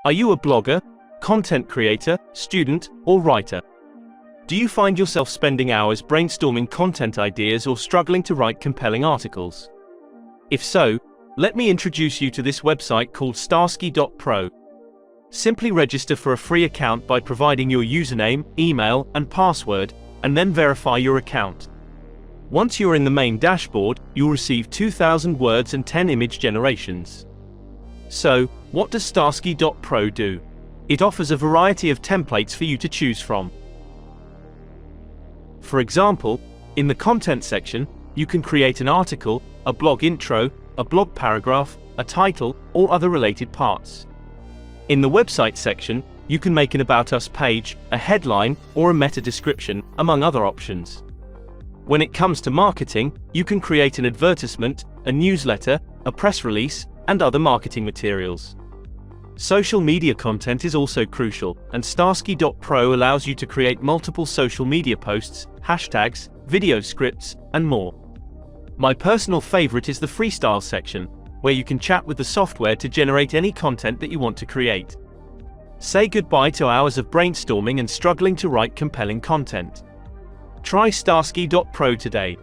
Are you a blogger, content creator, student, or writer? Do you find yourself spending hours brainstorming content ideas or struggling to write compelling articles? If so, let me introduce you to this website called Starsky.pro. Simply register for a free account by providing your username, email, and password, and then verify your account. Once you're in the main dashboard, you'll receive 2,000 words and 10 image generations. So, what does Starsky.pro do? It offers a variety of templates for you to choose from. For example, in the content section, you can create an article, a blog intro, a blog paragraph, a title, or other related parts. In the website section, you can make an About Us page, a headline, or a meta description, among other options. When it comes to marketing, you can create an advertisement, a newsletter, a press release, and other marketing materials. Social media content is also crucial, and Starsky.pro allows you to create multiple social media posts, hashtags, video scripts, and more. My personal favorite is the freestyle section, where you can chat with the software to generate any content that you want to create. Say goodbye to hours of brainstorming and struggling to write compelling content. Try Starsky.pro today.